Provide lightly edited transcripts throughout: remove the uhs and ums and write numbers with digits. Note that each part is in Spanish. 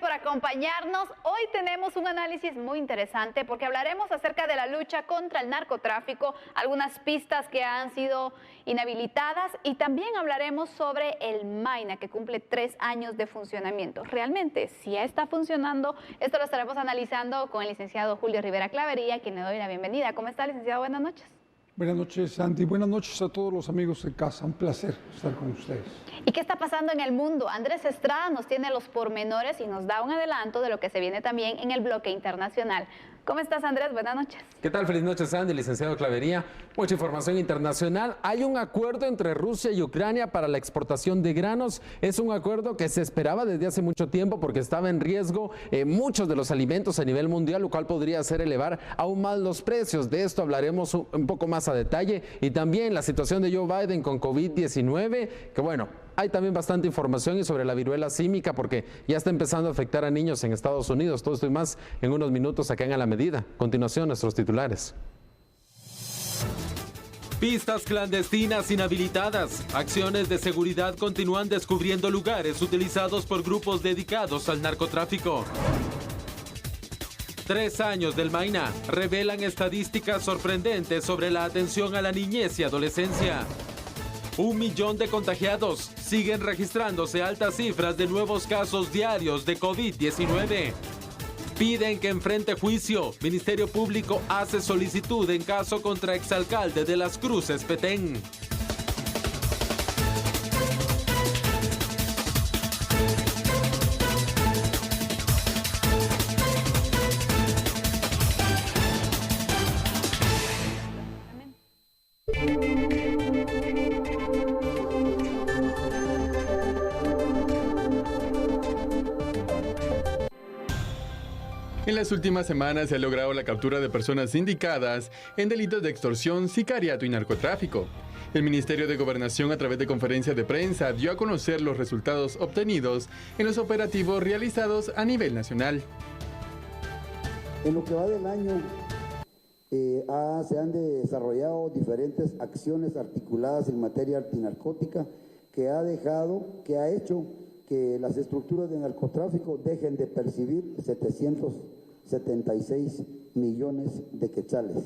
por acompañarnos. Hoy tenemos un análisis muy interesante porque hablaremos acerca de la lucha contra el narcotráfico, algunas pistas que han sido inhabilitadas y también hablaremos sobre el MAINA que cumple 3 años de funcionamiento. Realmente, si ya está funcionando, esto lo estaremos analizando con el licenciado Julio Rivera Clavería, quien le doy la bienvenida. ¿Cómo está, licenciado? Buenas noches. Buenas noches, Sandy. Buenas noches a todos los amigos de casa. Un placer estar con ustedes. ¿Y qué está pasando en el mundo? Andrés Estrada nos tiene los pormenores y nos da un adelanto de lo que se viene también en el bloque internacional. ¿Cómo estás, Andrés? Buenas noches. ¿Qué tal? Feliz noche, Sandy, licenciado Clavería. Mucha información internacional. Hay un acuerdo entre Rusia y Ucrania para la exportación de granos. Es un acuerdo que se esperaba desde hace mucho tiempo porque estaba en riesgo muchos de los alimentos a nivel mundial, lo cual podría hacer elevar aún más los precios. De esto hablaremos un poco más a detalle. Y también la situación de Joe Biden con COVID-19, que bueno, hay también bastante información y sobre la viruela símica porque ya está empezando a afectar a niños en Estados Unidos. Todo esto y más en unos minutos acá en A la Medida. A continuación, nuestros titulares. Pistas clandestinas inhabilitadas. Acciones de seguridad continúan descubriendo lugares utilizados por grupos dedicados al narcotráfico. 3 años del MAINA revelan estadísticas sorprendentes sobre la atención a la niñez y adolescencia. 1 millón de contagiados. Siguen registrándose altas cifras de nuevos casos diarios de COVID-19. Piden que enfrente juicio. Ministerio Público hace solicitud en caso contra exalcalde de Las Cruces, Petén. En las últimas semanas se ha logrado la captura de personas indicadas en delitos de extorsión, sicariato y narcotráfico. El Ministerio de Gobernación, a través de conferencia de prensa, dio a conocer los resultados obtenidos en los operativos realizados a nivel nacional. En lo que va del año, se han desarrollado diferentes acciones articuladas en materia antinarcótica que ha hecho que las estructuras de narcotráfico dejen de percibir 776 millones de quetzales.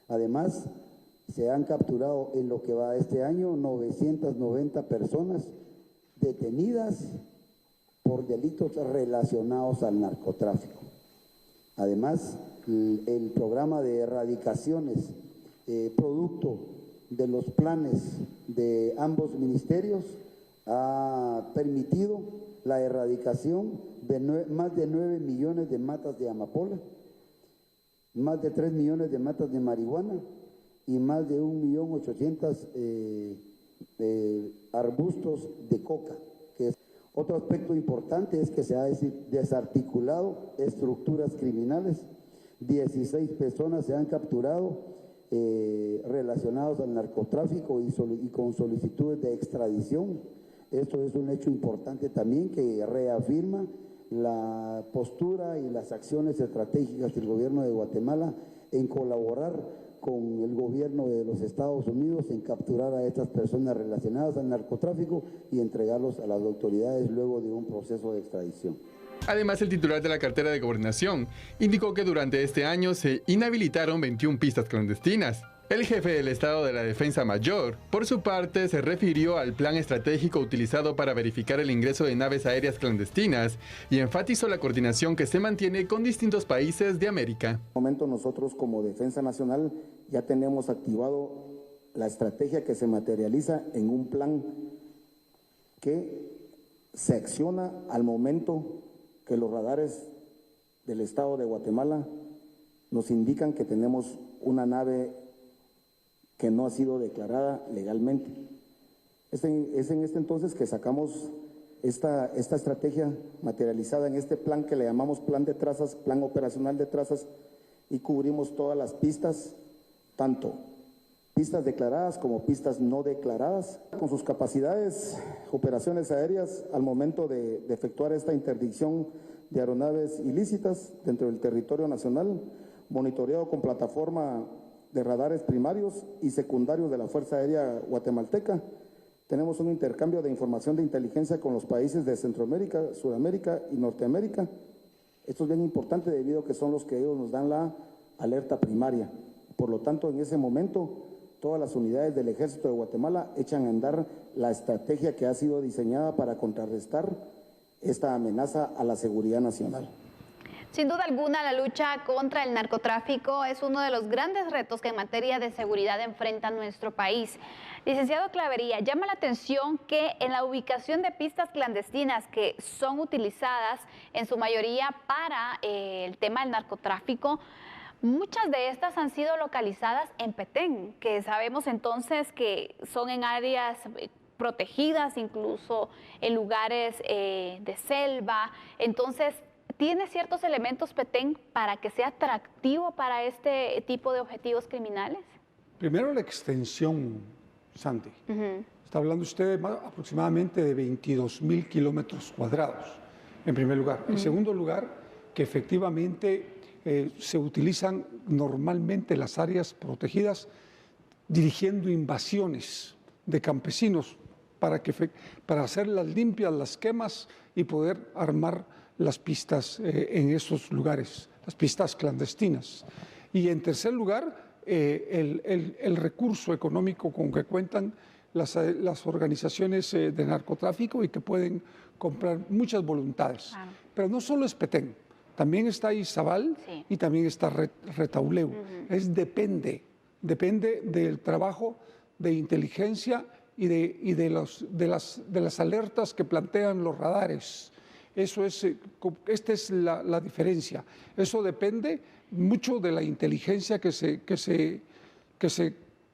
Además, se han capturado en lo que va este año 990 personas detenidas por delitos relacionados al narcotráfico. Además, el programa de erradicaciones, producto de los planes de ambos ministerios, ha permitido la erradicación de más de 9 millones de matas de amapola, más de 3 millones de matas de marihuana y más de 1.800.000 arbustos de coca. Otro aspecto importante es que se ha desarticulado estructuras criminales. 16 personas se han capturado relacionados al narcotráfico y con solicitudes de extradición. Esto es un hecho importante también que reafirma la postura y las acciones estratégicas del gobierno de Guatemala en colaborar con el gobierno de los Estados Unidos en capturar a estas personas relacionadas al narcotráfico y entregarlos a las autoridades luego de un proceso de extradición. Además, el titular de la cartera de Gobernación indicó que durante este año se inhabilitaron 21 pistas clandestinas. El jefe del Estado de la Defensa Mayor, por su parte, se refirió al plan estratégico utilizado para verificar el ingreso de naves aéreas clandestinas y enfatizó la coordinación que se mantiene con distintos países de América. En este momento nosotros como Defensa Nacional ya tenemos activado la estrategia que se materializa en un plan que se acciona al momento que los radares del Estado de Guatemala nos indican que tenemos una nave que no ha sido declarada legalmente. Es en este entonces que sacamos esta estrategia materializada en este plan que le llamamos plan de trazas, plan operacional de trazas, y cubrimos todas las pistas, tanto pistas declaradas como pistas no declaradas, con sus capacidades, operaciones aéreas al momento de efectuar esta interdicción de aeronaves ilícitas dentro del territorio nacional, monitoreado con plataforma de radares primarios y secundarios de la Fuerza Aérea Guatemalteca, Tenemos un intercambio de información de inteligencia con los países de Centroamérica, Sudamérica y Norteamérica. Esto es bien importante debido a que son los que ellos nos dan la alerta primaria. Por lo tanto, en ese momento, todas las unidades del Ejército de Guatemala echan a andar la estrategia que ha sido diseñada para contrarrestar esta amenaza a la seguridad nacional. Sin duda alguna, la lucha contra el narcotráfico es uno de los grandes retos que en materia de seguridad enfrenta nuestro país. Licenciado Clavería, llama la atención que en la ubicación de pistas clandestinas que son utilizadas en su mayoría para el tema del narcotráfico, muchas de estas han sido localizadas en Petén, que sabemos entonces que son en áreas protegidas, incluso en lugares de selva. Entonces, ¿tiene ciertos elementos Petén para que sea atractivo para este tipo de objetivos criminales? Primero, la extensión, Sandy. Está hablando usted de aproximadamente de 22,000 kilómetros cuadrados, en primer lugar. En segundo lugar, que efectivamente se utilizan normalmente las áreas protegidas dirigiendo invasiones de campesinos para hacer las limpias, las quemas y poder armar las pistas en esos lugares, las pistas clandestinas. Y en tercer lugar, el recurso económico con que cuentan las organizaciones de narcotráfico y que pueden comprar muchas voluntades. Claro. Pero no solo es Petén, también está Izabal y también está Retauleu. Depende del trabajo de inteligencia y de las alertas que plantean los radares. Esta es la diferencia. Eso depende mucho de la inteligencia que se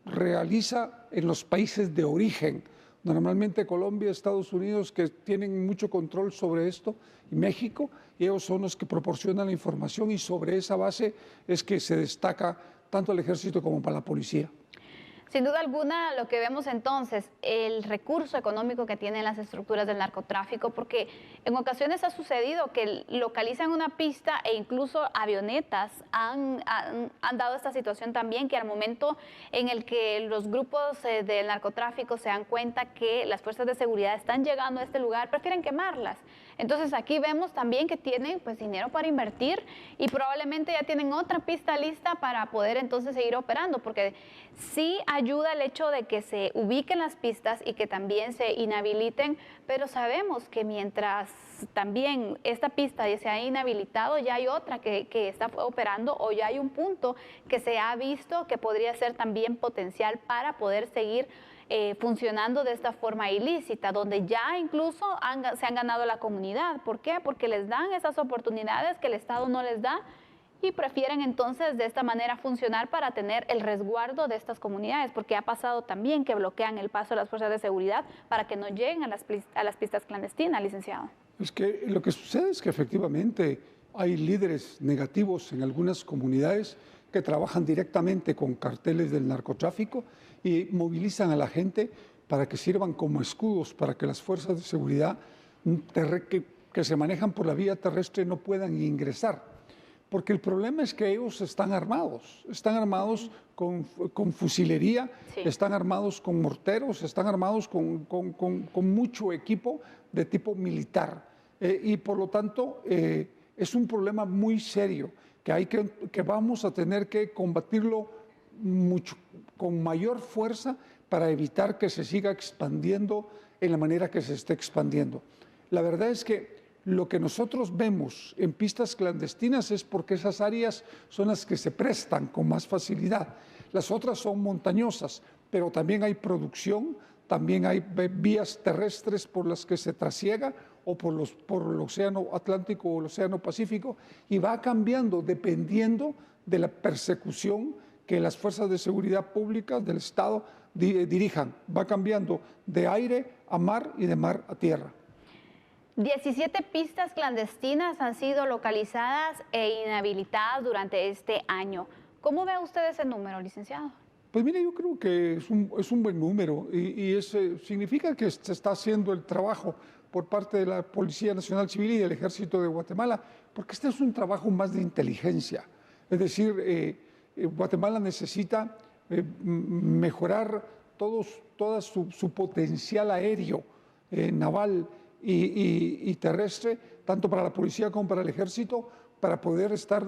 realiza en los países de origen. Normalmente Colombia, Estados Unidos, que tienen mucho control sobre esto, y México, y ellos son los que proporcionan la información y sobre esa base es que se destaca tanto el ejército como para la policía. Sin duda alguna, lo que vemos entonces, el recurso económico que tienen las estructuras del narcotráfico, porque en ocasiones ha sucedido que localizan una pista e incluso avionetas han dado esta situación también, que al momento en el que los grupos del narcotráfico se dan cuenta que las fuerzas de seguridad están llegando a este lugar, prefieren quemarlas. Entonces aquí vemos también que tienen pues dinero para invertir y probablemente ya tienen otra pista lista para poder entonces seguir operando, porque sí ayuda el hecho de que se ubiquen las pistas y que también se inhabiliten, pero sabemos que mientras también esta pista se ha inhabilitado, ya hay otra que está operando o ya hay un punto que se ha visto que podría ser también potencial para poder seguir funcionando de esta forma ilícita, donde ya incluso se han ganado la comunidad. ¿Por qué? Porque les dan esas oportunidades que el Estado no les da y prefieren entonces de esta manera funcionar para tener el resguardo de estas comunidades, porque ha pasado también que bloquean el paso de las fuerzas de seguridad para que no lleguen a las pistas clandestinas, licenciado. Es que lo que sucede es que efectivamente hay líderes negativos en algunas comunidades que trabajan directamente con carteles del narcotráfico y movilizan a la gente para que sirvan como escudos para que las fuerzas de seguridad que se manejan por la vía terrestre no puedan ingresar. Porque el problema es que ellos están armados con fusilería, están armados con morteros, están armados con mucho equipo de tipo militar. Y por lo tanto es un problema muy serio que vamos a tener que combatirlo con mayor fuerza para evitar que se siga expandiendo en la manera que se está expandiendo. La verdad es que lo que nosotros vemos en pistas clandestinas es porque esas áreas son las que se prestan con más facilidad. Las otras son montañosas, pero también hay producción, también hay vías terrestres por las que se trasiega o por el Océano Atlántico o el Océano Pacífico, y va cambiando dependiendo de la persecución que las fuerzas de seguridad pública del Estado dirijan. Va cambiando de aire a mar y de mar a tierra. 17 pistas clandestinas han sido localizadas e inhabilitadas durante este año. ¿Cómo ve usted ese número, licenciado? Pues mire, yo creo que es un buen número y significa que se está haciendo el trabajo por parte de la Policía Nacional Civil y del Ejército de Guatemala, porque este es un trabajo más de inteligencia. Es decir, Guatemala necesita mejorar toda su potencial aéreo, naval y terrestre, tanto para la policía como para el ejército, para poder estar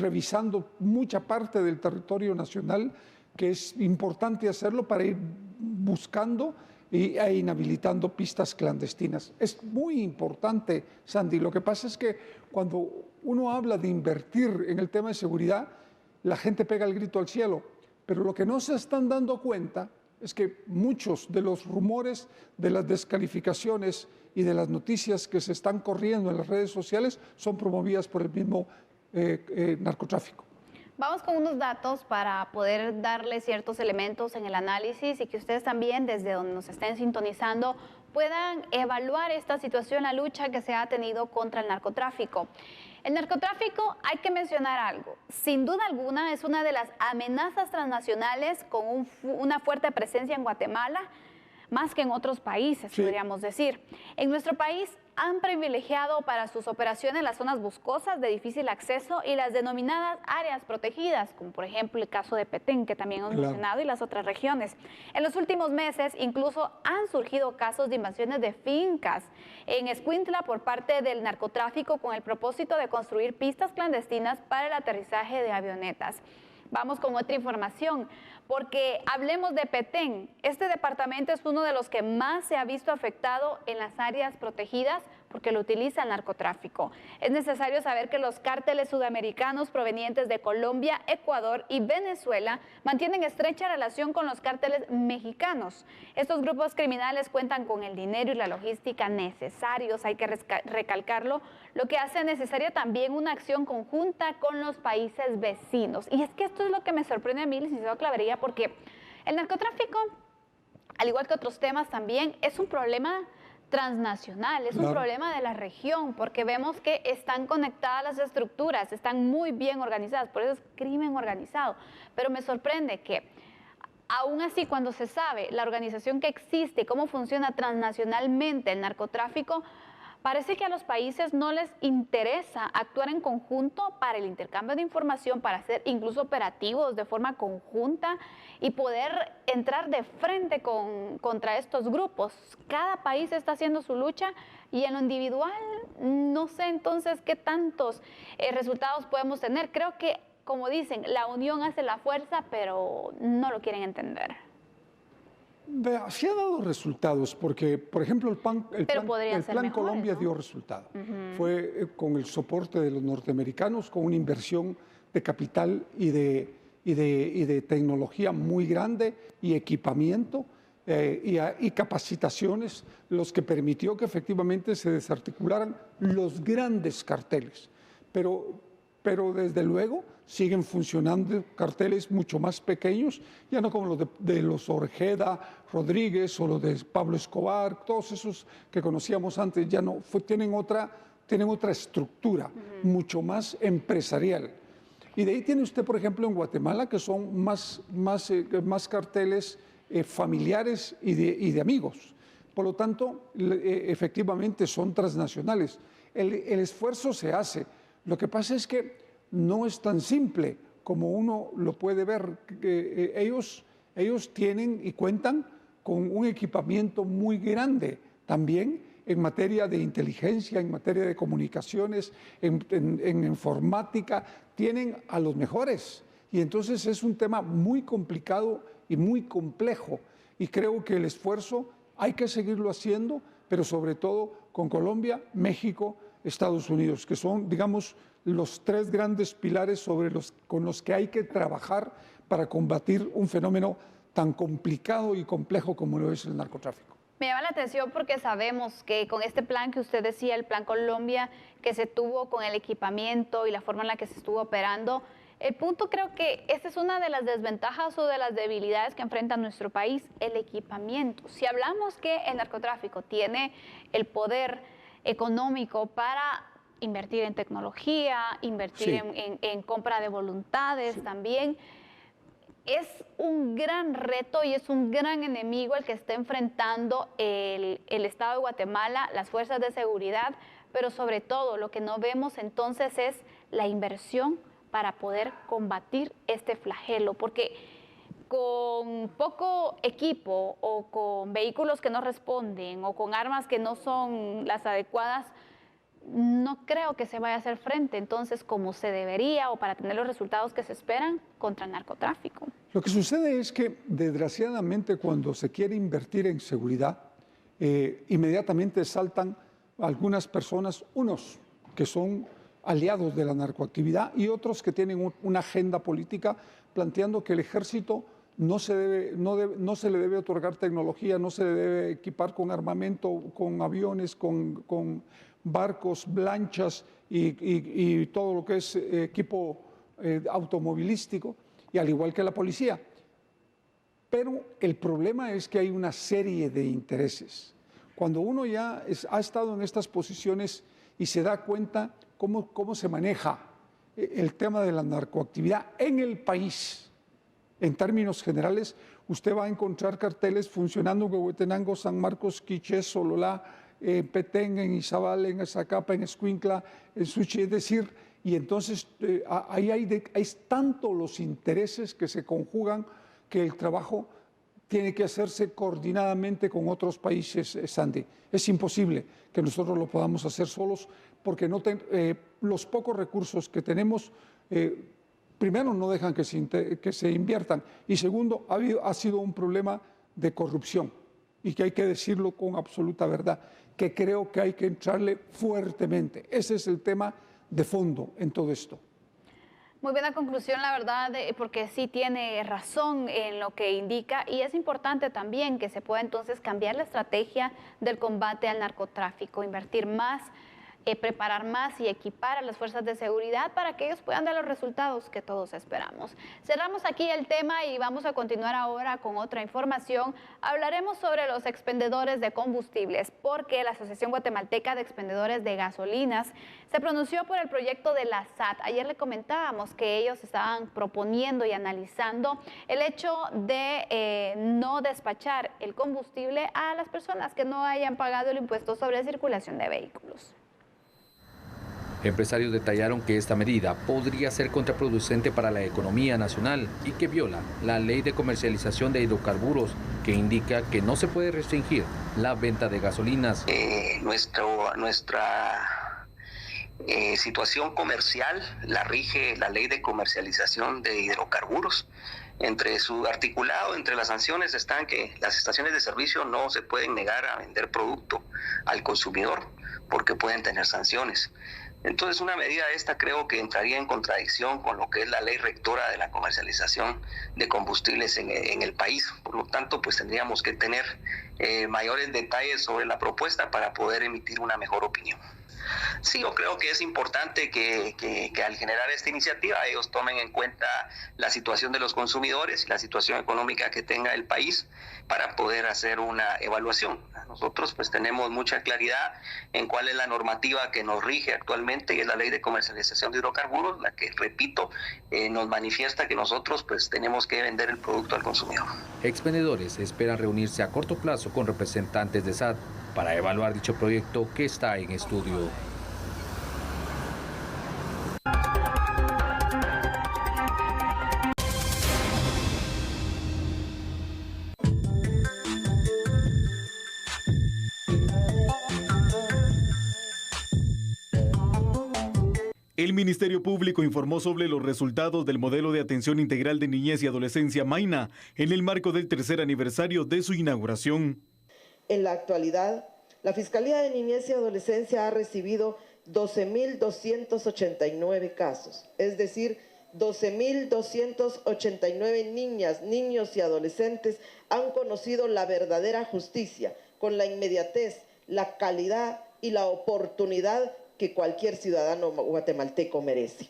revisando mucha parte del territorio nacional, que es importante hacerlo para ir buscando e inhabilitando pistas clandestinas. Es muy importante, Sandy. Lo que pasa es que cuando uno habla de invertir en el tema de seguridad, la gente pega el grito al cielo, pero lo que no se están dando cuenta es que muchos de los rumores, de las descalificaciones y de las noticias que se están corriendo en las redes sociales son promovidas por el mismo narcotráfico. Vamos con unos datos para poder darle ciertos elementos en el análisis y que ustedes también, desde donde nos estén sintonizando, puedan evaluar esta situación, la lucha que se ha tenido contra el narcotráfico. El narcotráfico, hay que mencionar algo, sin duda alguna es una de las amenazas transnacionales con una fuerte presencia en Guatemala, más que en otros países, sí, podríamos decir. En nuestro país han privilegiado para sus operaciones las zonas boscosas de difícil acceso y las denominadas áreas protegidas, como por ejemplo el caso de Petén, que también hemos mencionado, y las otras regiones. En los últimos meses incluso han surgido casos de invasiones de fincas en Escuintla por parte del narcotráfico con el propósito de construir pistas clandestinas para el aterrizaje de avionetas. Vamos con otra información, porque hablemos de Petén. Este departamento es uno de los que más se ha visto afectado en las áreas protegidas porque lo utiliza el narcotráfico. Es necesario saber que los cárteles sudamericanos provenientes de Colombia, Ecuador y Venezuela mantienen estrecha relación con los cárteles mexicanos. Estos grupos criminales cuentan con el dinero y la logística necesarios, hay que recalcarlo, lo que hace necesaria también una acción conjunta con los países vecinos. Y es que esto es lo que me sorprende a mí, licenciado Clavería, porque el narcotráfico, al igual que otros temas también, es un problema transnacional, es un problema de la región, porque vemos que están conectadas las estructuras, están muy bien organizadas, por eso es crimen organizado. Pero me sorprende que aún así, cuando se sabe la organización que existe y cómo funciona transnacionalmente el narcotráfico, parece que a los países no les interesa actuar en conjunto para el intercambio de información, para hacer incluso operativos de forma conjunta y poder entrar de frente contra estos grupos. Cada país está haciendo su lucha y en lo individual no sé entonces qué tantos resultados podemos tener. Creo que, como dicen, la unión hace la fuerza, pero no lo quieren entender. Sí ha dado resultados, porque, por ejemplo, el Plan Colombia dio resultado. Fue con el soporte de los norteamericanos, con una inversión de capital y de tecnología muy grande y equipamiento y capacitaciones, los que permitió que efectivamente se desarticularan los grandes carteles. Pero desde luego siguen funcionando carteles mucho más pequeños, ya no como los de los Orjeda Rodríguez o los de Pablo Escobar, todos esos que conocíamos antes, ya no, tienen otra estructura, mucho más empresarial. Y de ahí tiene usted, por ejemplo, en Guatemala, que son más carteles familiares y de amigos. Por lo tanto, efectivamente son transnacionales. El esfuerzo se hace. Lo que pasa es que no es tan simple como uno lo puede ver. Ellos tienen y cuentan con un equipamiento muy grande también en materia de inteligencia, en materia de comunicaciones, en informática. Tienen a los mejores. Y entonces es un tema muy complicado y muy complejo. Y creo que el esfuerzo hay que seguirlo haciendo, pero sobre todo con Colombia, México, Estados Unidos, que son, digamos, los tres grandes pilares con los que hay que trabajar para combatir un fenómeno tan complicado y complejo como lo es el narcotráfico. Me llama la atención porque sabemos que con este plan que usted decía, el Plan Colombia, que se tuvo con el equipamiento y la forma en la que se estuvo operando, el punto creo que esta es una de las desventajas o de las debilidades que enfrenta nuestro país, el equipamiento. Si hablamos que el narcotráfico tiene el poder económico para invertir en tecnología, invertir en compra de voluntades también, es un gran reto y es un gran enemigo el que está enfrentando el Estado de Guatemala, las fuerzas de seguridad, pero sobre todo lo que no vemos entonces es la inversión para poder combatir este flagelo, porque con poco equipo o con vehículos que no responden o con armas que no son las adecuadas, no creo que se vaya a hacer frente entonces como se debería o para tener los resultados que se esperan contra el narcotráfico. Lo que sucede es que, desgraciadamente, cuando se quiere invertir en seguridad, inmediatamente saltan algunas personas, unos que son aliados de la narcoactividad y otros que tienen una agenda política planteando que el ejército no se le debe otorgar tecnología, no se le debe equipar con armamento, con aviones, con barcos, lanchas y todo lo que es equipo automovilístico, y al igual que la policía. Pero el problema es que hay una serie de intereses. Cuando uno ya ha estado en estas posiciones y se da cuenta cómo se maneja el tema de la narcoactividad en el país, en términos generales, usted va a encontrar carteles funcionando en Huehuetenango, San Marcos, Quiché, Sololá, Petén, en Izabal, en Zacapa, en Escuintla, en Suchi, es decir, y entonces ahí hay tanto los intereses que se conjugan que el trabajo tiene que hacerse coordinadamente con otros países, Sandy. Es imposible que nosotros lo podamos hacer solos porque los pocos recursos que tenemos, primero, no dejan que se inviertan y segundo, ha sido un problema de corrupción y que hay que decirlo con absoluta verdad, que creo que hay que entrarle fuertemente. Ese es el tema de fondo en todo esto. Muy buena conclusión, la verdad, porque sí tiene razón en lo que indica y es importante también que se pueda entonces cambiar la estrategia del combate al narcotráfico, invertir más, preparar más y equipar a las fuerzas de seguridad para que ellos puedan dar los resultados que todos esperamos. Cerramos aquí el tema y vamos a continuar ahora con otra información. Hablaremos sobre los expendedores de combustibles porque la Asociación Guatemalteca de Expendedores de Gasolinas se pronunció por el proyecto de la SAT. Ayer le comentábamos que ellos estaban proponiendo y analizando el hecho de no despachar el combustible a las personas que no hayan pagado el impuesto sobre circulación de vehículos. Empresarios detallaron que esta medida podría ser contraproducente para la economía nacional y que viola la ley de comercialización de hidrocarburos, que indica que no se puede restringir la venta de gasolinas. Nuestra situación comercial la rige la ley de comercialización de hidrocarburos. Entre su articulado, entre las sanciones están que las estaciones de servicio no se pueden negar a vender producto al consumidor porque pueden tener sanciones. Entonces, una medida esta creo que entraría en contradicción con lo que es la ley rectora de la comercialización de combustibles en el país. Por lo tanto, pues tendríamos que tener mayores detalles sobre la propuesta para poder emitir una mejor opinión. Sí, yo creo que es importante que al generar esta iniciativa ellos tomen en cuenta la situación de los consumidores y la situación económica que tenga el país para poder hacer una evaluación. Nosotros pues tenemos mucha claridad en cuál es la normativa que nos rige actualmente y es la ley de comercialización de hidrocarburos, la que, repito, nos manifiesta que nosotros pues tenemos que vender el producto al consumidor. Expendedores esperan reunirse a corto plazo con representantes de SAT para evaluar dicho proyecto que está en estudio. El Ministerio Público informó sobre los resultados del modelo de atención integral de niñez y adolescencia MAINA en el marco del 3er aniversario de su inauguración. En la actualidad, la Fiscalía de Niñez y Adolescencia ha recibido 12.289 casos, es decir, 12.289 niñas, niños y adolescentes han conocido la verdadera justicia con la inmediatez, la calidad y la oportunidad que cualquier ciudadano guatemalteco merece.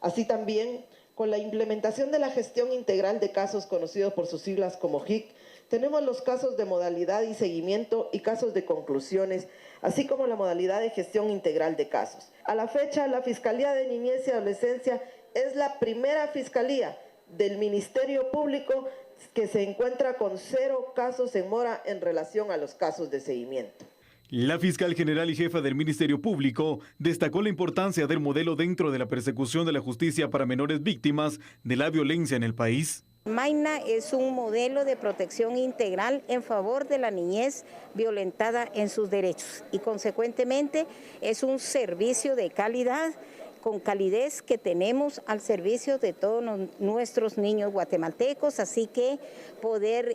Así también, con la implementación de la gestión integral de casos conocidos por sus siglas como GIC, tenemos los casos de modalidad y seguimiento y casos de conclusiones, así como la modalidad de gestión integral de casos. A la fecha, la Fiscalía de Niñez y Adolescencia es la primera fiscalía del Ministerio Público que se encuentra con 0 casos en mora en relación a los casos de seguimiento. La fiscal general y jefa del Ministerio Público destacó la importancia del modelo dentro de la persecución de la justicia para menores víctimas de la violencia en el país. Maina es un modelo de protección integral en favor de la niñez violentada en sus derechos y consecuentemente es un servicio de calidad, con calidez que tenemos al servicio de todos nuestros niños guatemaltecos, así que poder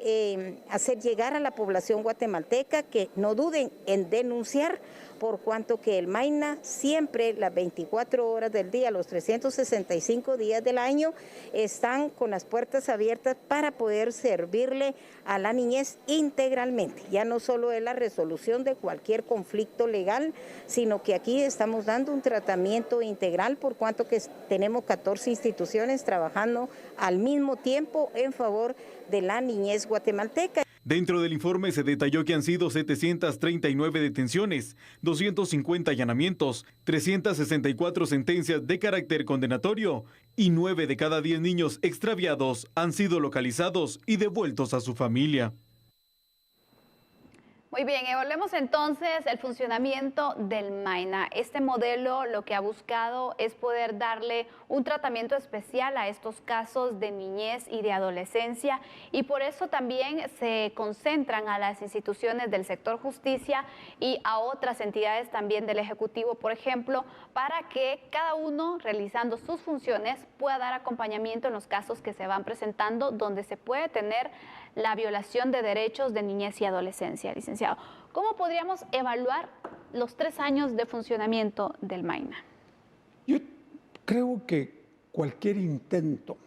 hacer llegar a la población guatemalteca que no duden en denunciar, por cuanto que el Maina siempre, las 24 horas del día, los 365 días del año, están con las puertas abiertas para poder servirle a la niñez integralmente. Ya no solo es la resolución de cualquier conflicto legal, sino que aquí estamos dando un tratamiento integral, por cuanto que tenemos 14 instituciones trabajando al mismo tiempo en favor de la niñez guatemalteca. Dentro del informe se detalló que han sido 739 detenciones, 250 allanamientos, 364 sentencias de carácter condenatorio y 9 de cada 10 niños extraviados han sido localizados y devueltos a su familia. Muy bien, evaluemos entonces el funcionamiento del Maina. Este modelo lo que ha buscado es poder darle un tratamiento especial a estos casos de niñez y de adolescencia y por eso también se concentran a las instituciones del sector justicia y a otras entidades también del Ejecutivo, por ejemplo, para que cada uno realizando sus funciones pueda dar acompañamiento en los casos que se van presentando donde se puede tener la violación de derechos de niñez y adolescencia, licenciado. ¿Cómo podríamos evaluar los 3 años de funcionamiento del Maina? Yo creo que cualquier intento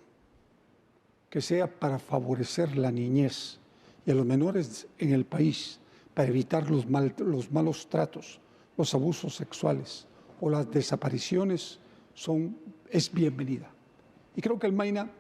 que sea para favorecer la niñez y a los menores en el país, para evitar los malos tratos, los abusos sexuales o las desapariciones, es bienvenida. Y creo que el Maina,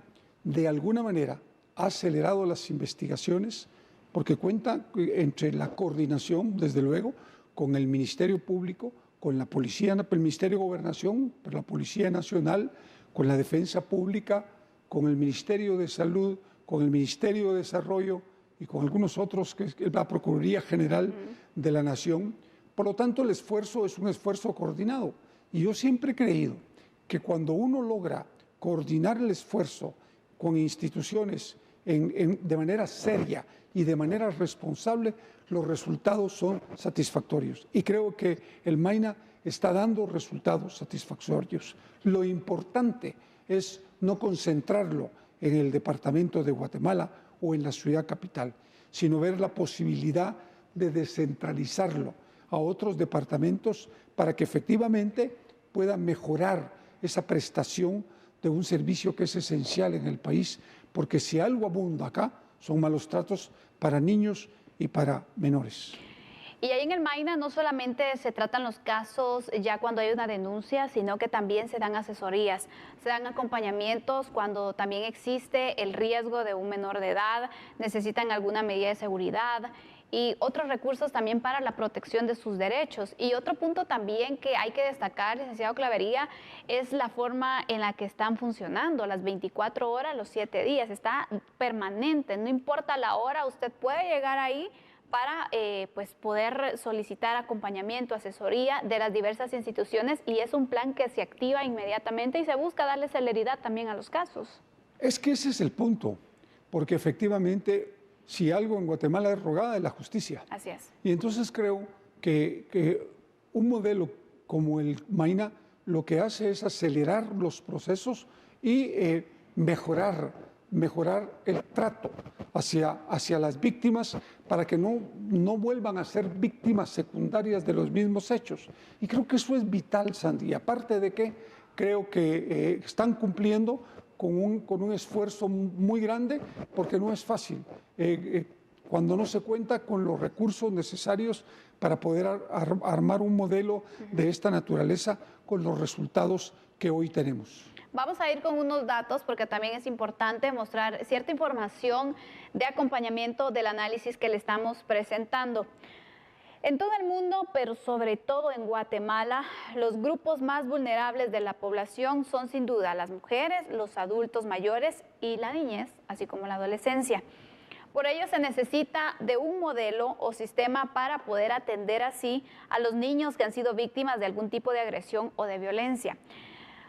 de alguna manera, ha acelerado las investigaciones porque cuenta entre la coordinación, desde luego, con el Ministerio Público, con la Policía, el Ministerio de Gobernación, la Policía Nacional, con la Defensa Pública, con el Ministerio de Salud, con el Ministerio de Desarrollo y con algunos otros, que es la Procuraduría General de la Nación. Por lo tanto, el esfuerzo es un esfuerzo coordinado. Y yo siempre he creído que cuando uno logra coordinar el esfuerzo con instituciones de manera seria y de manera responsable, los resultados son satisfactorios. Y creo que el Maina está dando resultados satisfactorios. Lo importante es no concentrarlo en el departamento de Guatemala o en la ciudad capital, sino ver la posibilidad de descentralizarlo a otros departamentos para que efectivamente pueda mejorar esa prestación de un servicio que es esencial en el país, porque si algo abunda acá, son malos tratos para niños y para menores. Y ahí en el Maina no solamente se tratan los casos ya cuando hay una denuncia, sino que también se dan asesorías, se dan acompañamientos cuando también existe el riesgo de un menor de edad, necesitan alguna medida de seguridad y otros recursos también para la protección de sus derechos. Y otro punto también que hay que destacar, licenciado Clavería, es la forma en la que están funcionando, las 24 horas, los 7 días, está permanente, no importa la hora, usted puede llegar ahí para pues poder solicitar acompañamiento, asesoría de las diversas instituciones y es un plan que se activa inmediatamente y se busca darle celeridad también a los casos. Es que ese es el punto, porque efectivamente si algo en Guatemala es rogada es la justicia. Así es. Y entonces creo que un modelo como el Maina lo que hace es acelerar los procesos y mejorar el trato hacia las víctimas para que no vuelvan a ser víctimas secundarias de los mismos hechos. Y creo que eso es vital, Sandy. Y aparte de que creo que están cumpliendo con un esfuerzo muy grande, porque no es fácil cuando no se cuenta con los recursos necesarios para poder armar un modelo de esta naturaleza con los resultados que hoy tenemos. Vamos a ir con unos datos porque también es importante mostrar cierta información de acompañamiento del análisis que le estamos presentando. En todo el mundo, pero sobre todo en Guatemala, los grupos más vulnerables de la población son sin duda las mujeres, los adultos mayores y la niñez, así como la adolescencia. Por ello se necesita de un modelo o sistema para poder atender así a los niños que han sido víctimas de algún tipo de agresión o de violencia.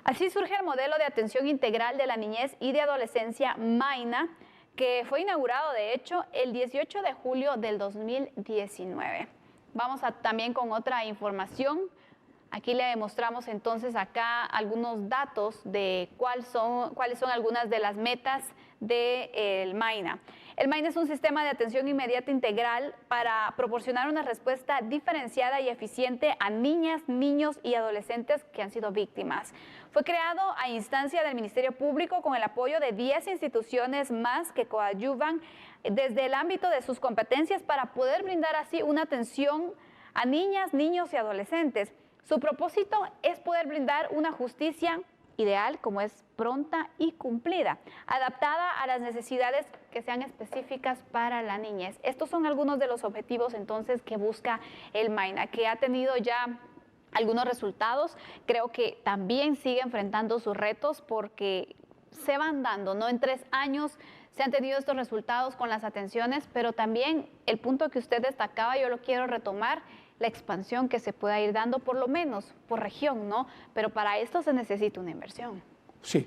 Así surge el modelo de atención integral de la niñez y de adolescencia Maina, que fue inaugurado, de hecho, el 18 de julio del 2019. Vamos también con otra información. Aquí le mostramos entonces acá algunos datos de cuáles son algunas de las metas del MAINA. El MAINA es un sistema de atención inmediata integral para proporcionar una respuesta diferenciada y eficiente a niñas, niños y adolescentes que han sido víctimas. Fue creado a instancia del Ministerio Público con el apoyo de 10 instituciones más que coadyuvan desde el ámbito de sus competencias para poder brindar así una atención a niñas, niños y adolescentes. Su propósito es poder brindar una justicia ideal, como es pronta y cumplida, adaptada a las necesidades que sean específicas para la niñez. Estos son algunos de los objetivos entonces que busca el MAINA, que ha tenido ya algunos resultados. Creo que también sigue enfrentando sus retos porque se van dando, ¿no? En 3 años se han tenido estos resultados con las atenciones, pero también el punto que usted destacaba, yo lo quiero retomar, la expansión que se pueda ir dando, por lo menos por región, ¿no? Pero para esto se necesita una inversión. Sí,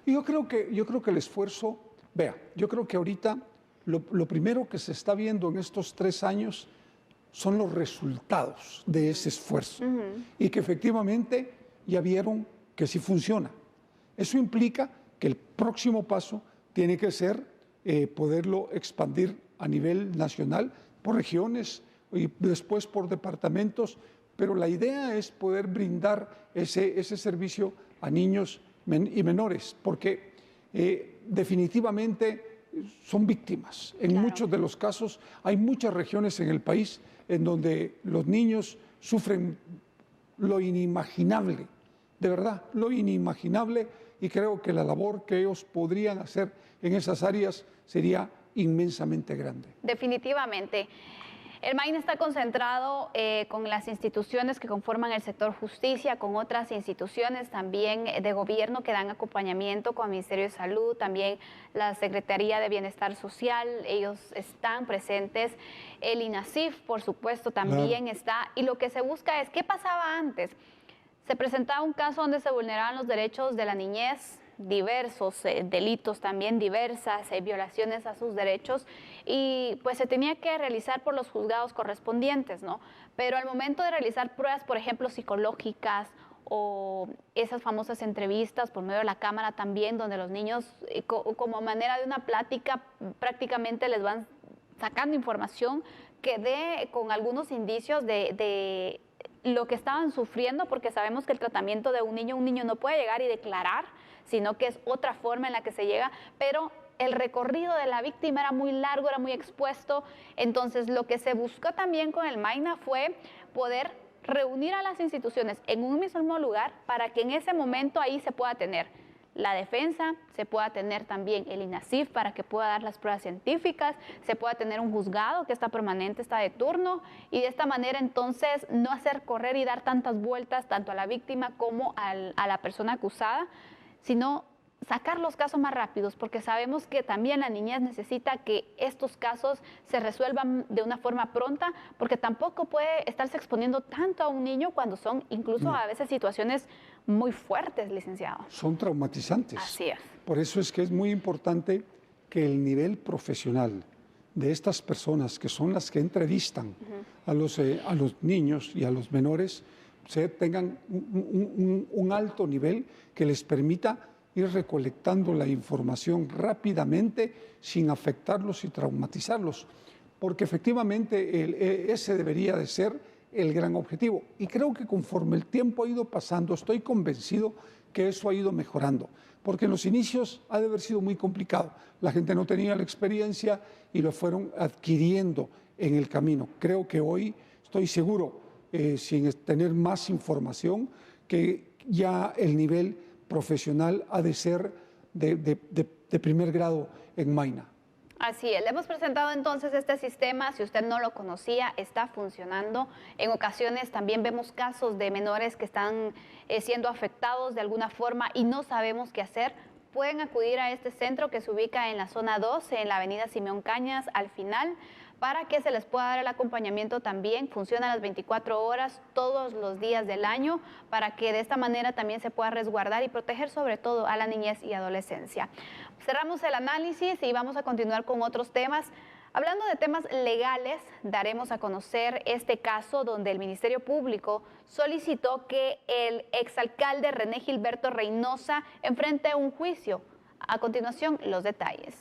y yo creo que el esfuerzo, vea, yo creo que ahorita lo primero que se está viendo en estos 3 años son los resultados de ese esfuerzo y que efectivamente ya vieron que sí funciona. Eso implica que el próximo paso tiene que ser poderlo expandir a nivel nacional por regiones y después por departamentos, pero la idea es poder brindar ese servicio a niños y menores, porque definitivamente son víctimas. En muchos de los casos hay muchas regiones en el país en donde los niños sufren lo inimaginable, de verdad, lo inimaginable, y creo que la labor que ellos podrían hacer en esas áreas sería inmensamente grande. Definitivamente. El MAINA está concentrado con las instituciones que conforman el sector justicia, con otras instituciones también de gobierno que dan acompañamiento, con el Ministerio de Salud, también la Secretaría de Bienestar Social, ellos están presentes, el INASIF, por supuesto, también está, y lo que se busca es, ¿qué pasaba antes? Se presentaba un caso donde se vulneraban los derechos de la niñez, diversos delitos también, diversas violaciones a sus derechos, y pues se tenía que realizar por los juzgados correspondientes, ¿no? Pero al momento de realizar pruebas, por ejemplo, psicológicas o esas famosas entrevistas por medio de la cámara también, donde los niños como manera de una plática prácticamente les van sacando información que dé con algunos indicios de lo que estaban sufriendo, porque sabemos que el tratamiento de un niño no puede llegar y declarar, sino que es otra forma en la que se llega, pero el recorrido de la víctima era muy largo, era muy expuesto. Entonces, lo que se buscó también con el MAINA fue poder reunir a las instituciones en un mismo lugar para que en ese momento ahí se pueda tener la defensa, se pueda tener también el INASIF para que pueda dar las pruebas científicas, se pueda tener un juzgado que está permanente, está de turno, y de esta manera entonces no hacer correr y dar tantas vueltas tanto a la víctima como a la persona acusada, sino sacar los casos más rápidos, porque sabemos que también la niñez necesita que estos casos se resuelvan de una forma pronta, porque tampoco puede estarse exponiendo tanto a un niño cuando son incluso a veces situaciones muy fuertes, licenciado. Son traumatizantes. Así es. Por eso es que es muy importante que el nivel profesional de estas personas, que son las que entrevistan a los niños y a los menores, tengan un alto nivel que les permita ir recolectando la información rápidamente sin afectarlos y traumatizarlos, porque efectivamente ese debería de ser el gran objetivo. Y creo que conforme el tiempo ha ido pasando, estoy convencido que eso ha ido mejorando, porque en los inicios ha de haber sido muy complicado. La gente no tenía la experiencia y lo fueron adquiriendo en el camino. Creo que hoy estoy seguro, sin tener más información, que ya el nivel profesional ha de ser de primer grado en MAINA. Así es, le hemos presentado entonces este sistema, si usted no lo conocía, está funcionando. En ocasiones también vemos casos de menores que están siendo afectados de alguna forma y no sabemos qué hacer. Pueden acudir a este centro que se ubica en la zona 12, en la avenida Simeón Cañas, al final, para que se les pueda dar el acompañamiento también. Funciona las 24 horas todos los días del año para que de esta manera también se pueda resguardar y proteger sobre todo a la niñez y adolescencia. Cerramos el análisis y vamos a continuar con otros temas. Hablando de temas legales, daremos a conocer este caso donde el Ministerio Público solicitó que el exalcalde René Gilberto Reynosa enfrente un juicio. A continuación, los detalles.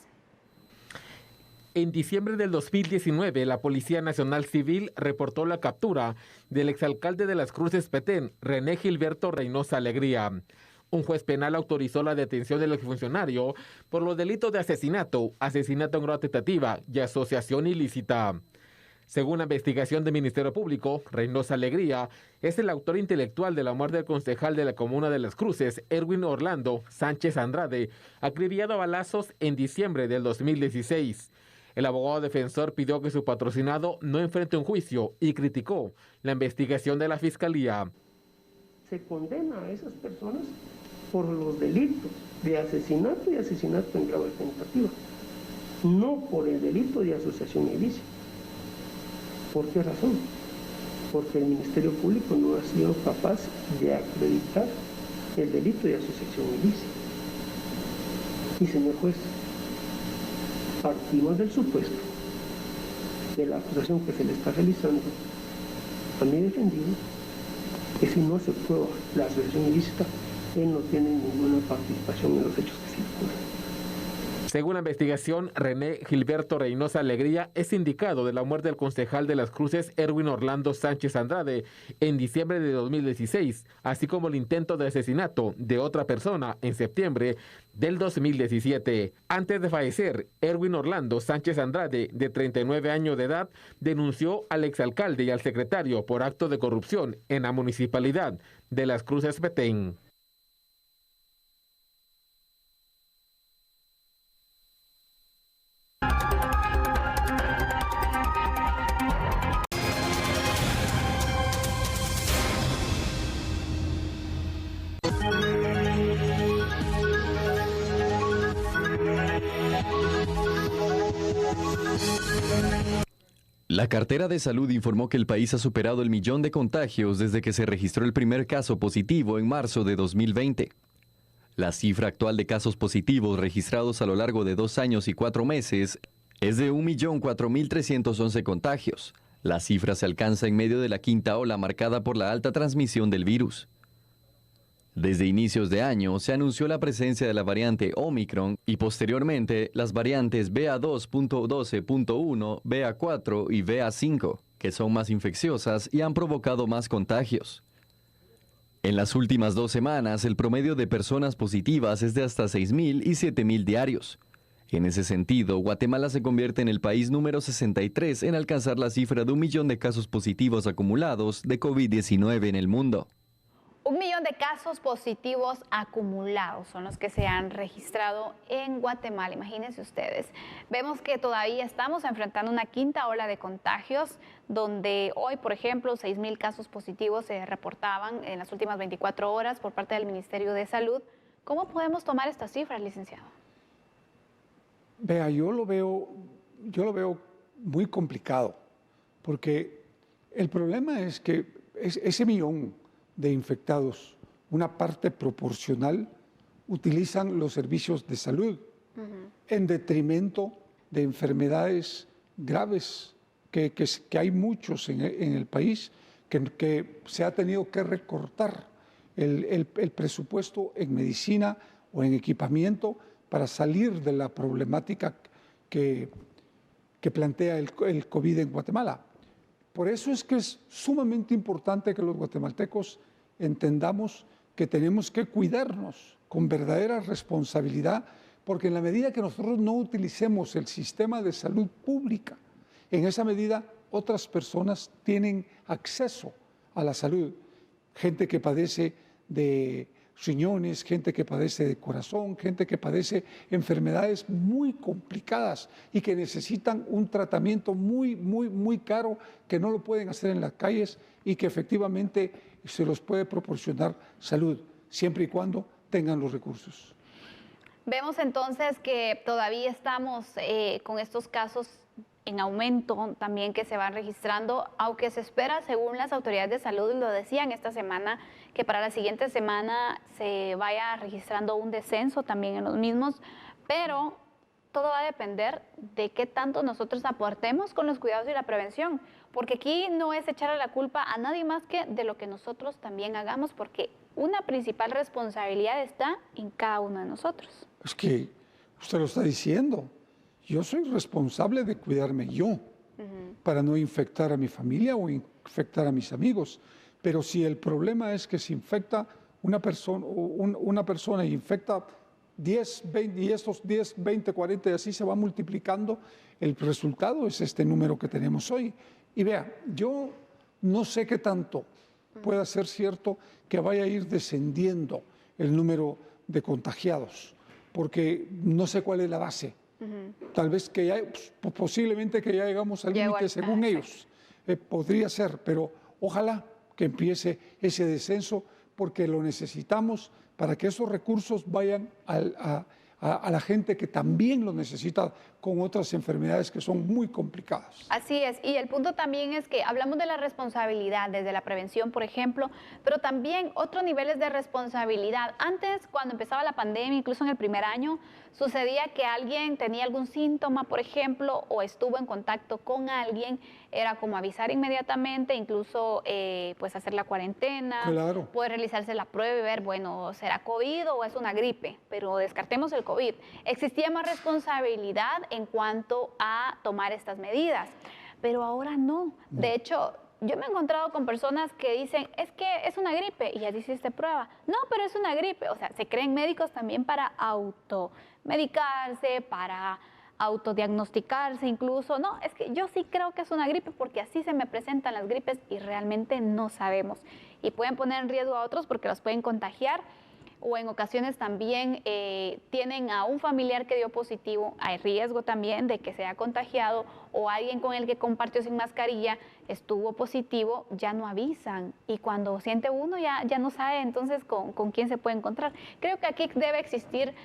En diciembre del 2019, la Policía Nacional Civil reportó la captura del exalcalde de Las Cruces, Petén, René Gilberto Reynosa Alegría. Un juez penal autorizó la detención del exfuncionario por los delitos de asesinato, asesinato en grado tentativa y asociación ilícita. Según la investigación del Ministerio Público, Reynosa Alegría es el autor intelectual de la muerte del concejal de la comuna de Las Cruces, Erwin Orlando Sánchez Andrade, acribillado a balazos en diciembre del 2016. El abogado defensor pidió que su patrocinado no enfrente un juicio y criticó la investigación de la Fiscalía. Se condena a esas personas por los delitos de asesinato y asesinato en grado de tentativa, no por el delito de asociación ilícita. ¿Por qué razón? Porque el Ministerio Público no ha sido capaz de acreditar el delito de asociación ilícita. Y señor juez, partimos del supuesto de la acusación que se le está realizando a mi defendido, que si no se prueba la asociación ilícita, él no tiene ninguna participación en los hechos que se le ocurren. Según la investigación, René Gilberto Reynosa Alegría es indicado de la muerte del concejal de Las Cruces, Erwin Orlando Sánchez Andrade, en diciembre de 2016, así como el intento de asesinato de otra persona en septiembre del 2017. Antes de fallecer, Erwin Orlando Sánchez Andrade, de 39 años de edad, denunció al exalcalde y al secretario por acto de corrupción en la municipalidad de Las Cruces, Petén. La cartera de salud informó que el país ha superado el 1.000.000 de contagios desde que se registró el primer caso positivo en marzo de 2020. La cifra actual de casos positivos registrados a lo largo de 2 años y 4 meses es de 1.004.311 contagios. La cifra se alcanza en medio de la quinta ola marcada por la alta transmisión del virus. Desde inicios de año se anunció la presencia de la variante Omicron y posteriormente las variantes BA2.12.1, BA4 y BA5, que son más infecciosas y han provocado más contagios. En las últimas 2 semanas, el promedio de personas positivas es de hasta 6.000 y 7.000 diarios. En ese sentido, Guatemala se convierte en el país número 63 en alcanzar la cifra de 1.000.000 de casos positivos acumulados de COVID-19 en el mundo. 1.000.000 de casos positivos acumulados son los que se han registrado en Guatemala, imagínense ustedes. Vemos que todavía estamos enfrentando una quinta ola de contagios, donde hoy, por ejemplo, 6.000 casos positivos se reportaban en las últimas 24 horas por parte del Ministerio de Salud. ¿Cómo podemos tomar estas cifras, licenciado? Vea, yo lo veo muy complicado, porque el problema es que ese 1.000.000 de infectados, una parte proporcional, utilizan los servicios de salud en detrimento de enfermedades graves, que hay muchos en el país, que se ha tenido que recortar el presupuesto en medicina o en equipamiento para salir de la problemática que plantea el COVID en Guatemala. Por eso es que es sumamente importante que los guatemaltecos entendamos que tenemos que cuidarnos con verdadera responsabilidad, porque en la medida que nosotros no utilicemos el sistema de salud pública, en esa medida otras personas tienen acceso a la salud. Gente que padece de riñones, gente que padece de corazón, gente que padece enfermedades muy complicadas y que necesitan un tratamiento muy caro, que no lo pueden hacer en las calles y que efectivamente se los puede proporcionar salud, siempre y cuando tengan los recursos. Vemos entonces que todavía estamos con estos casos en aumento también que se van registrando, aunque se espera, según las autoridades de salud, lo decían esta semana, que para la siguiente semana se vaya registrando un descenso también en los mismos, pero todo va a depender de qué tanto nosotros aportemos con los cuidados y la prevención, porque aquí no es echarle la culpa a nadie más que de lo que nosotros también hagamos, porque una principal responsabilidad está en cada uno de nosotros. Es que usted lo está diciendo. Yo soy responsable de cuidarme yo para no infectar a mi familia o infectar a mis amigos. Pero si el problema es que se infecta una persona y infecta 10, 20, y estos 10, 20, 40 y así se va multiplicando, el resultado es este número que tenemos hoy. Y vea, yo no sé qué tanto pueda ser cierto que vaya a ir descendiendo el número de contagiados, porque no sé cuál es la base. Tal vez que ya, posiblemente que ya llegamos al límite según ellos. Podría ser, pero ojalá que empiece ese descenso porque lo necesitamos para que esos recursos vayan a la gente que también lo necesita con otras enfermedades que son muy complicadas. Así es, y el punto también es que hablamos de la responsabilidad desde la prevención, por ejemplo, pero también otros niveles de responsabilidad. Antes, cuando empezaba la pandemia, incluso en el primer año, sucedía que alguien tenía algún síntoma, por ejemplo, o estuvo en contacto con alguien, era como avisar inmediatamente, incluso pues hacer la cuarentena, claro, poder realizarse la prueba y ver, bueno, ¿será COVID o es una gripe? Pero descartemos el COVID. Existía más responsabilidad en cuanto a tomar estas medidas, pero ahora no. De hecho, yo me he encontrado con personas que dicen, es que es una gripe, y ya hiciste prueba. No, pero es una gripe. O sea, se creen médicos también para automedicarse, para autodiagnosticarse incluso. No, es que yo sí creo que es una gripe porque así se me presentan las gripes y realmente no sabemos. Y pueden poner en riesgo a otros porque los pueden contagiar, o en ocasiones también tienen a un familiar que dio positivo, hay riesgo también de que sea contagiado, o alguien con el que compartió sin mascarilla estuvo positivo, ya no avisan, y cuando siente uno ya no sabe entonces con quién se puede encontrar. Creo que aquí debe existir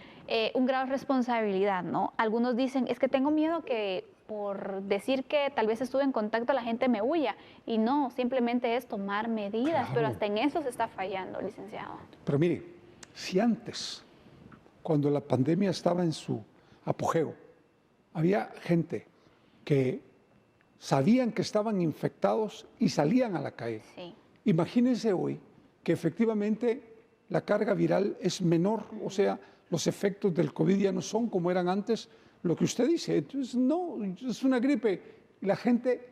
un grado de responsabilidad, ¿no? Algunos dicen, es que tengo miedo que por decir que tal vez estuve en contacto la gente me huya, y no, simplemente es tomar medidas, claro, pero hasta en eso se está fallando, licenciado. Pero mire, si antes, cuando la pandemia estaba en su apogeo, había gente que sabían que estaban infectados y salían a la calle. Sí. Imagínense hoy que efectivamente la carga viral es menor, o sea, los efectos del COVID ya no son como eran antes, lo que usted dice. Entonces, no, es una gripe. La gente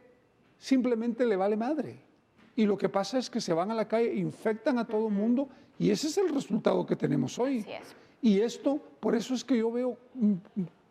simplemente le vale madre. Y lo que pasa es que se van a la calle, infectan a todo el mundo, y ese es el resultado que tenemos hoy. Así es. Y esto, por eso es que yo veo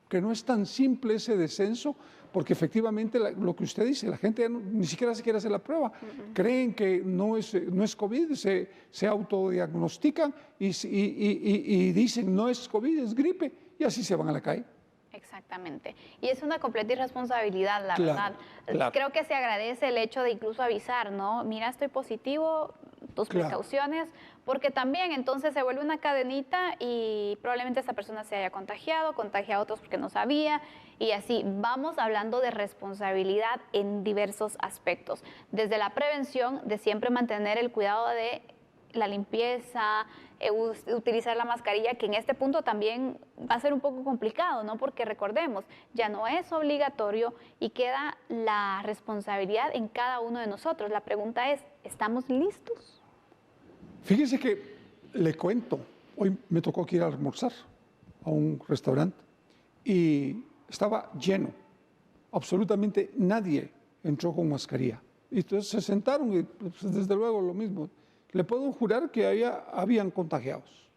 que no es tan simple ese descenso, porque efectivamente lo que usted dice, la gente ya ni siquiera se quiere hacer la prueba. Creen que no es COVID, se autodiagnostican y dicen no es COVID, es gripe, y así se van a la calle. Exactamente. Y es una completa irresponsabilidad, la verdad. Claro. Creo que se agradece el hecho de incluso avisar, ¿no? Mira, estoy positivo, tus precauciones, porque también entonces se vuelve una cadenita y probablemente esa persona se haya contagiado, contagia a otros porque no sabía, y así vamos hablando de responsabilidad en diversos aspectos. Desde la prevención, de siempre mantener el cuidado de la limpieza, utilizar la mascarilla, que en este punto también va a ser un poco complicado, ¿no? Porque recordemos, ya no es obligatorio y queda la responsabilidad en cada uno de nosotros. La pregunta es, ¿estamos listos? Fíjese que le cuento, hoy me tocó que ir a almorzar a un restaurante y estaba lleno, absolutamente nadie entró con mascarilla. Y entonces se sentaron y pues, desde luego lo mismo. Le puedo jurar que habían contagiados.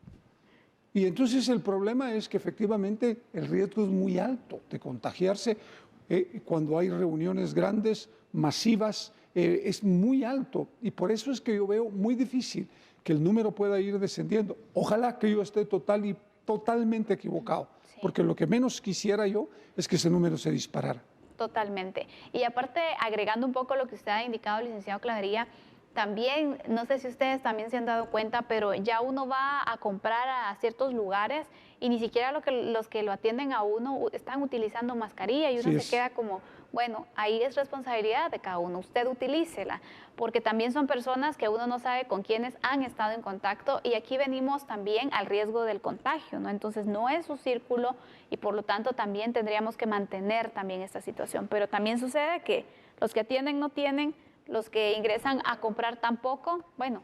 Y entonces el problema es que efectivamente el riesgo es muy alto de contagiarse cuando hay reuniones grandes, masivas, es muy alto. Y por eso es que yo veo muy difícil que el número pueda ir descendiendo. Ojalá que yo esté totalmente equivocado, porque lo que menos quisiera yo es que ese número se disparara. Totalmente. Y aparte, agregando un poco lo que usted ha indicado, licenciado Clavería, también, no sé si ustedes también se han dado cuenta, pero ya uno va a comprar a ciertos lugares y ni siquiera los que lo atienden a uno están utilizando mascarilla y uno se queda como, bueno, ahí es responsabilidad de cada uno, usted utilícela, porque también son personas que uno no sabe con quiénes han estado en contacto y aquí venimos también al riesgo del contagio, ¿no? Entonces no es su círculo y por lo tanto también tendríamos que mantener también esta situación, pero también sucede que los que atienden no tienen, los que ingresan a comprar tampoco, bueno,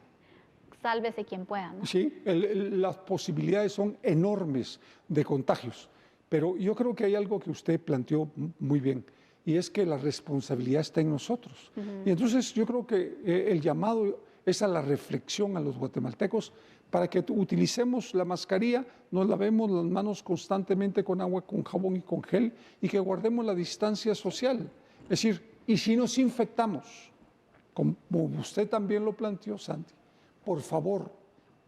sálvese quien pueda, ¿no? Sí, las posibilidades son enormes de contagios, pero yo creo que hay algo que usted planteó muy bien, y es que la responsabilidad está en nosotros. Y entonces yo creo que el llamado es a la reflexión a los guatemaltecos para que utilicemos la mascarilla, nos lavemos las manos constantemente con agua, con jabón y con gel, y que guardemos la distancia social. Es decir, y si nos infectamos, como usted también lo planteó, Santi, por favor,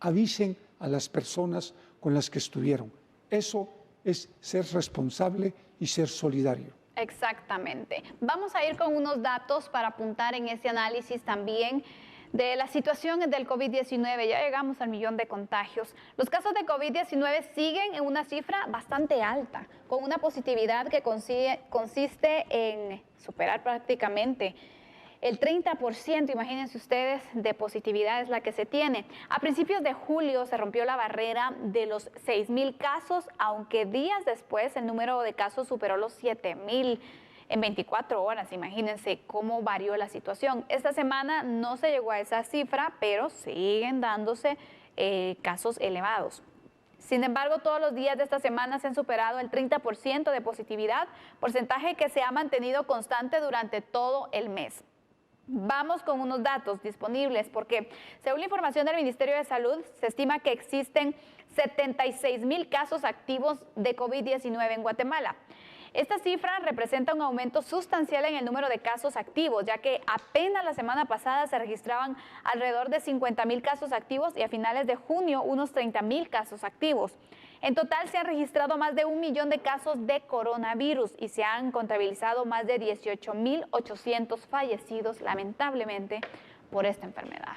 avisen a las personas con las que estuvieron. Eso es ser responsable y ser solidario. Exactamente. Vamos a ir con unos datos para apuntar en ese análisis también de la situación del COVID-19. Ya llegamos al 1.000.000 de contagios. Los casos de COVID-19 siguen en una cifra bastante alta, con una positividad que consiste en superar prácticamente el 30%, imagínense ustedes, de positividad es la que se tiene. A principios de julio se rompió la barrera de los 6.000 casos, aunque días después el número de casos superó los 7.000 en 24 horas. Imagínense cómo varió la situación. Esta semana no se llegó a esa cifra, pero siguen dándose casos elevados. Sin embargo, todos los días de esta semana se han superado el 30% de positividad, porcentaje que se ha mantenido constante durante todo el mes. Vamos con unos datos disponibles porque, según la información del Ministerio de Salud, se estima que existen 76.000 casos activos de COVID-19 en Guatemala. Esta cifra representa un aumento sustancial en el número de casos activos, ya que apenas la semana pasada se registraban alrededor de 50.000 casos activos y a finales de junio unos 30.000 casos activos. En total se han registrado más de 1.000.000 de casos de coronavirus y se han contabilizado más de 18.800 fallecidos, lamentablemente, por esta enfermedad.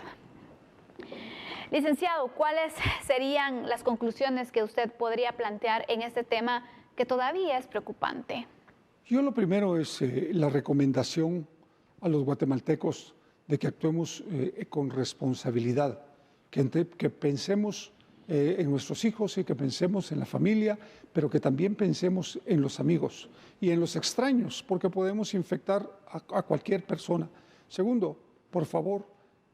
Licenciado, ¿cuáles serían las conclusiones que usted podría plantear en este tema que todavía es preocupante? Yo lo primero es la recomendación a los guatemaltecos de que actuemos con responsabilidad, que pensemos en nuestros hijos y que pensemos en la familia, pero que también pensemos en los amigos y en los extraños, porque podemos infectar a cualquier persona. Segundo, por favor,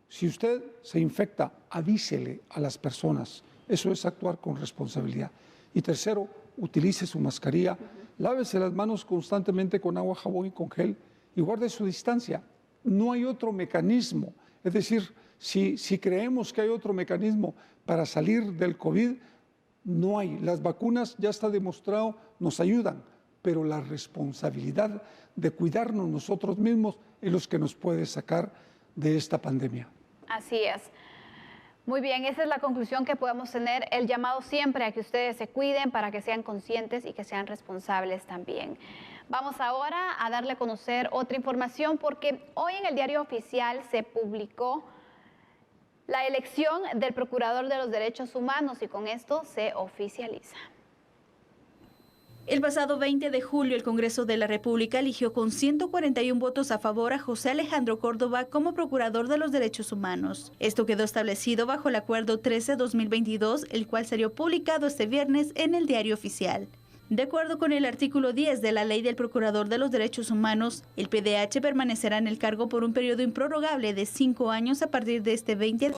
si usted se infecta, avísele a las personas. Eso es actuar con responsabilidad. Y tercero, utilice su mascarilla, lávese las manos constantemente con agua, jabón y con gel y guarde su distancia. No hay otro mecanismo. Es decir, si creemos que hay otro mecanismo para salir del COVID, no hay. Las vacunas, ya está demostrado, nos ayudan, pero la responsabilidad de cuidarnos nosotros mismos es lo que nos puede sacar de esta pandemia. Así es. Muy bien, esa es la conclusión que podemos tener, el llamado siempre a que ustedes se cuiden para que sean conscientes y que sean responsables también. Vamos ahora a darle a conocer otra información porque hoy en el Diario Oficial se publicó la elección del Procurador de los Derechos Humanos y con esto se oficializa. El pasado 20 de julio, el Congreso de la República eligió con 141 votos a favor a José Alejandro Córdoba como Procurador de los Derechos Humanos. Esto quedó establecido bajo el Acuerdo 13-2022, el cual sería publicado este viernes en el Diario Oficial. De acuerdo con el artículo 10 de la Ley del Procurador de los Derechos Humanos, el PDH permanecerá en el cargo por un periodo improrrogable de 5 años a partir de este 20